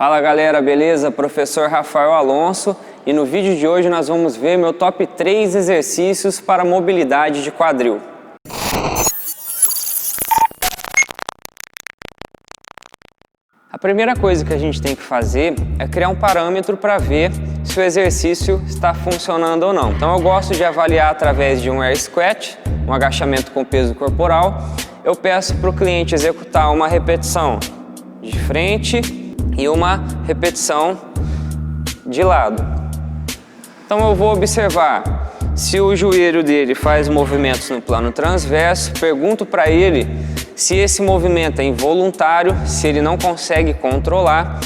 Fala galera, beleza? Professor Rafael Alonso, e no vídeo de hoje nós vamos ver meu top 3 exercícios para mobilidade de quadril. A primeira coisa que a gente tem que fazer é criar um parâmetro para ver se o exercício está funcionando ou não. Então eu gosto de avaliar através de um air squat, um agachamento com peso corporal. Eu peço para o cliente executar uma repetição de frente e uma repetição de lado. Então eu vou observar se o joelho dele faz movimentos no plano transverso, pergunto para ele se esse movimento é involuntário, se ele não consegue controlar.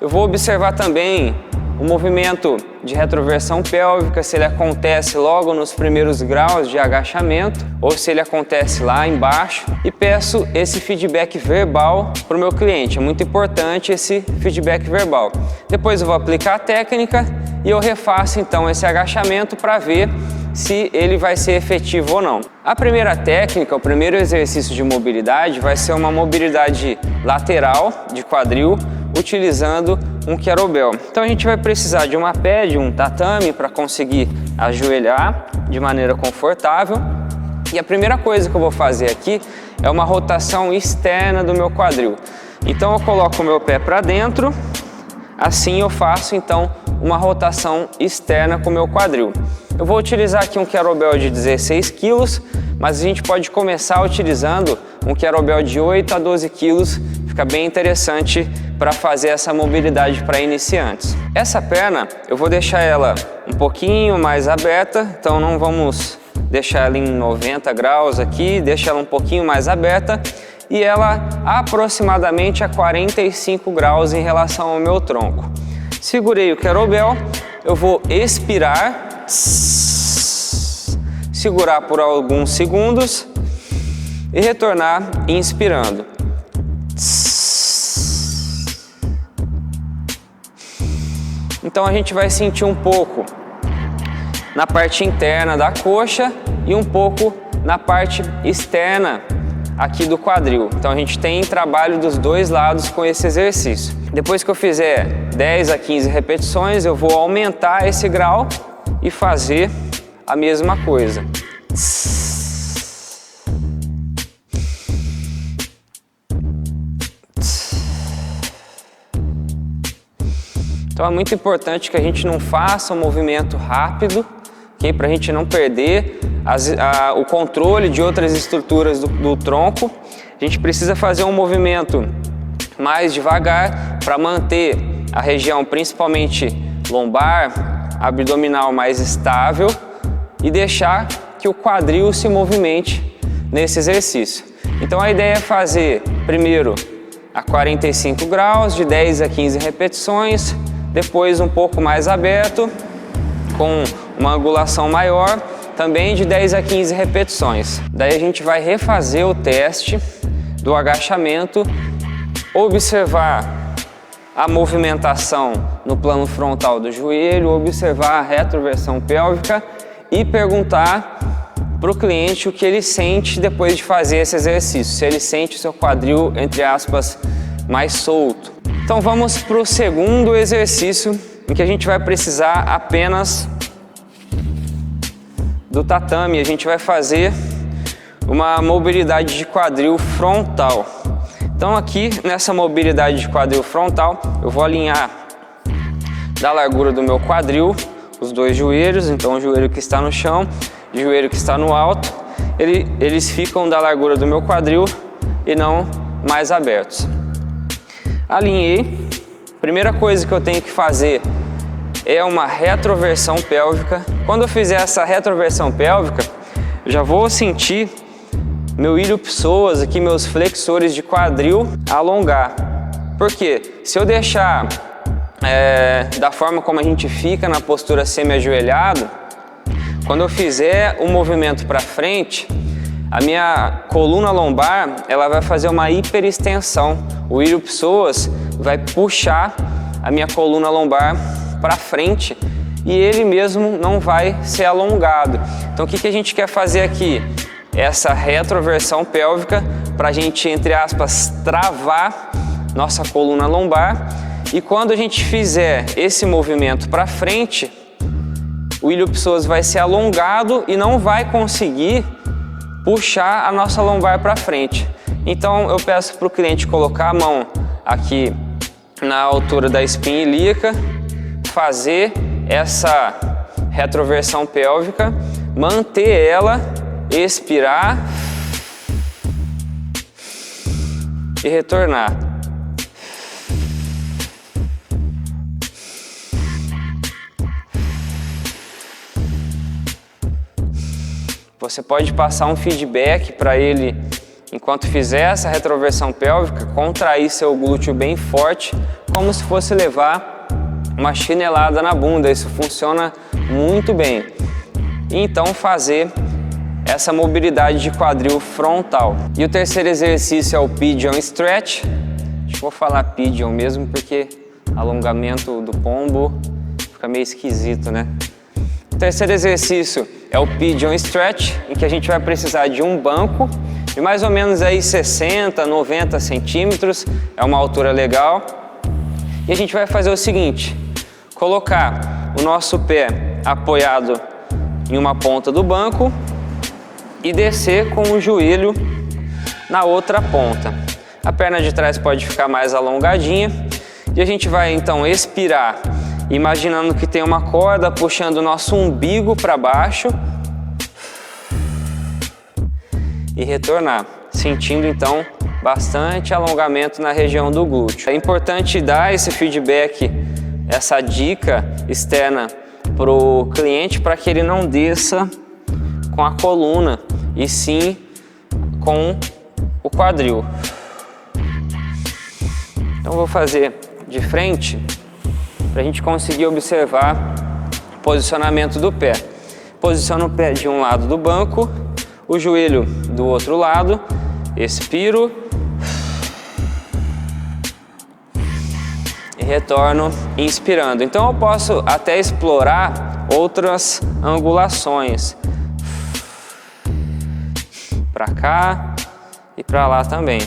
Eu vou observar também o movimento de retroversão pélvica, se ele acontece logo nos primeiros graus de agachamento ou se ele acontece lá embaixo, e peço esse feedback verbal para o meu cliente. É muito importante esse feedback verbal. Depois eu vou aplicar a técnica e eu refaço então esse agachamento para ver se ele vai ser efetivo ou não. A primeira técnica, o primeiro exercício de mobilidade vai ser uma mobilidade lateral de quadril utilizando um kettlebell. Então a gente vai precisar de uma pad, um tatame para conseguir ajoelhar de maneira confortável. E a primeira coisa que eu vou fazer aqui é uma rotação externa do meu quadril. Então eu coloco o meu pé para dentro, assim eu faço então uma rotação externa com o meu quadril. Eu vou utilizar aqui um kettlebell de 16 kg, mas a gente pode começar utilizando um kettlebell de 8 a 12 kg, fica bem interessante para fazer essa mobilidade para iniciantes. Essa perna eu vou deixar ela um pouquinho mais aberta, então não vamos deixar ela em 90 graus aqui, deixa ela um pouquinho mais aberta e ela aproximadamente a 45 graus em relação ao meu tronco. Segurei o kettlebell, eu vou expirar, segurar por alguns segundos e retornar inspirando. Então a gente vai sentir um pouco na parte interna da coxa e um pouco na parte externa aqui do quadril. Então a gente tem trabalho dos dois lados com esse exercício. Depois que eu fizer 10 a 15 repetições, eu vou aumentar esse grau e fazer a mesma coisa. Então é muito importante que a gente não faça um movimento rápido, okay? Para a gente não perder o controle de outras estruturas do tronco. A gente precisa fazer um movimento mais devagar para manter a região principalmente lombar, abdominal mais estável e deixar que o quadril se movimente nesse exercício. Então a ideia é fazer primeiro a 45 graus, de 10 a 15 repetições, depois um pouco mais aberto, com uma angulação maior, também de 10 a 15 repetições. Daí a gente vai refazer o teste do agachamento, observar a movimentação no plano frontal do joelho, observar a retroversão pélvica e perguntar para o cliente o que ele sente depois de fazer esse exercício, se ele sente o seu quadril, entre aspas, mais solto. Então vamos para o segundo exercício, em que a gente vai precisar apenas do tatame. A gente vai fazer uma mobilidade de quadril frontal. Então aqui nessa mobilidade de quadril frontal, eu vou alinhar da largura do meu quadril os dois joelhos, então o joelho que está no chão e o joelho que está no alto, eles ficam da largura do meu quadril e não mais abertos. Alinhei. Primeira coisa que eu tenho que fazer é uma retroversão pélvica. Quando eu fizer essa retroversão pélvica, eu já vou sentir meu ilho-psoas aqui, meus flexores de quadril alongar. Por quê? Se eu deixar da forma como a gente fica na postura semi-ajoelhado, quando eu fizer o movimento para frente, a minha coluna lombar ela vai fazer uma hiperextensão. O ilho-psoas vai puxar a minha coluna lombar para frente e ele mesmo não vai ser alongado. Então o que a gente quer fazer aqui? Essa retroversão pélvica para a gente, entre aspas, travar nossa coluna lombar E quando a gente fizer esse movimento para frente, o iliopsoas vai ser alongado e não vai conseguir puxar a nossa lombar para frente. Então eu peço para o cliente colocar a mão aqui na altura da espinha ilíaca, fazer essa retroversão pélvica, manter ela, expirar e retornar. Você pode passar um feedback para ele enquanto fizer essa retroversão pélvica, contrair seu glúteo bem forte, como se fosse levar uma chinelada na bunda. Isso funciona muito bem. E então fazer essa mobilidade de quadril frontal. E o terceiro exercício é o Pigeon Stretch. Acho que vou falar Pigeon mesmo porque alongamento do pombo fica meio esquisito, né? O terceiro exercício é o Pigeon Stretch, em que a gente vai precisar de um banco de mais ou menos aí 60, 90 centímetros, é uma altura legal. E a gente vai fazer o seguinte, colocar o nosso pé apoiado em uma ponta do banco e descer com o joelho na outra ponta. A perna de trás pode ficar mais alongadinha e a gente vai então expirar, imaginando que tem uma corda puxando o nosso umbigo para baixo e retornar, sentindo então bastante alongamento na região do glúteo. É importante dar esse feedback, essa dica externa para o cliente para que ele não desça com a coluna e sim com o quadril. Então vou fazer de frente para a gente conseguir observar o posicionamento do pé. Posiciono o pé de um lado do banco, o joelho do outro lado, expiro e retorno inspirando. Então eu posso até explorar outras angulações, para cá e para lá também.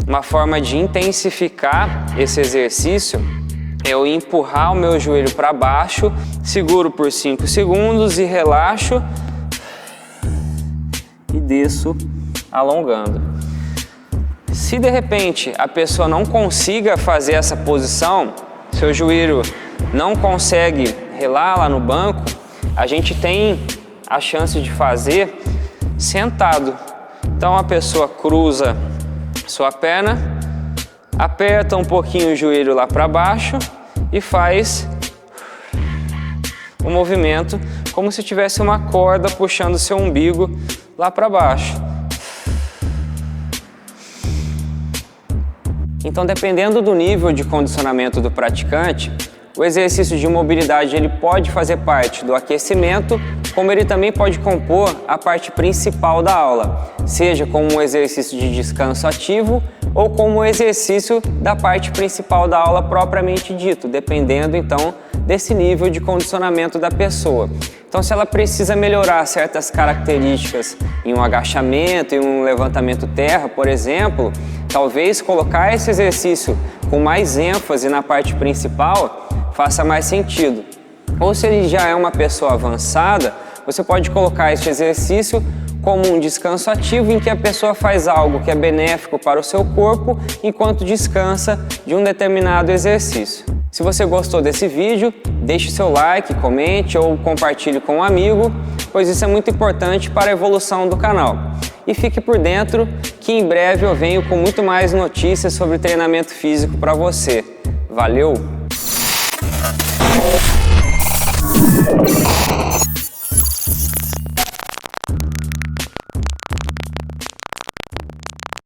Uma forma de intensificar esse exercício é eu empurrar o meu joelho para baixo, seguro por 5 segundos e relaxo e desço alongando. Se de repente a pessoa não consiga fazer essa posição, seu joelho não consegue relar lá no banco, a gente tem a chance de fazer sentado. Então a pessoa cruza sua perna, aperta um pouquinho o joelho lá para baixo e faz o movimento como se tivesse uma corda puxando seu umbigo lá para baixo. Então, dependendo do nível de condicionamento do praticante, o exercício de mobilidade ele pode fazer parte do aquecimento, como ele também pode compor a parte principal da aula, seja como um exercício de descanso ativo ou como um exercício da parte principal da aula propriamente dito, dependendo então desse nível de condicionamento da pessoa. Então, se ela precisa melhorar certas características em um agachamento, em um levantamento terra, por exemplo, talvez colocar esse exercício com mais ênfase na parte principal faça mais sentido. Ou se ele já é uma pessoa avançada, você pode colocar este exercício como um descanso ativo em que a pessoa faz algo que é benéfico para o seu corpo enquanto descansa de um determinado exercício. Se você gostou desse vídeo, deixe seu like, comente ou compartilhe com um amigo, pois isso é muito importante para a evolução do canal. E fique por dentro que em breve eu venho com muito mais notícias sobre treinamento físico para você. Valeu!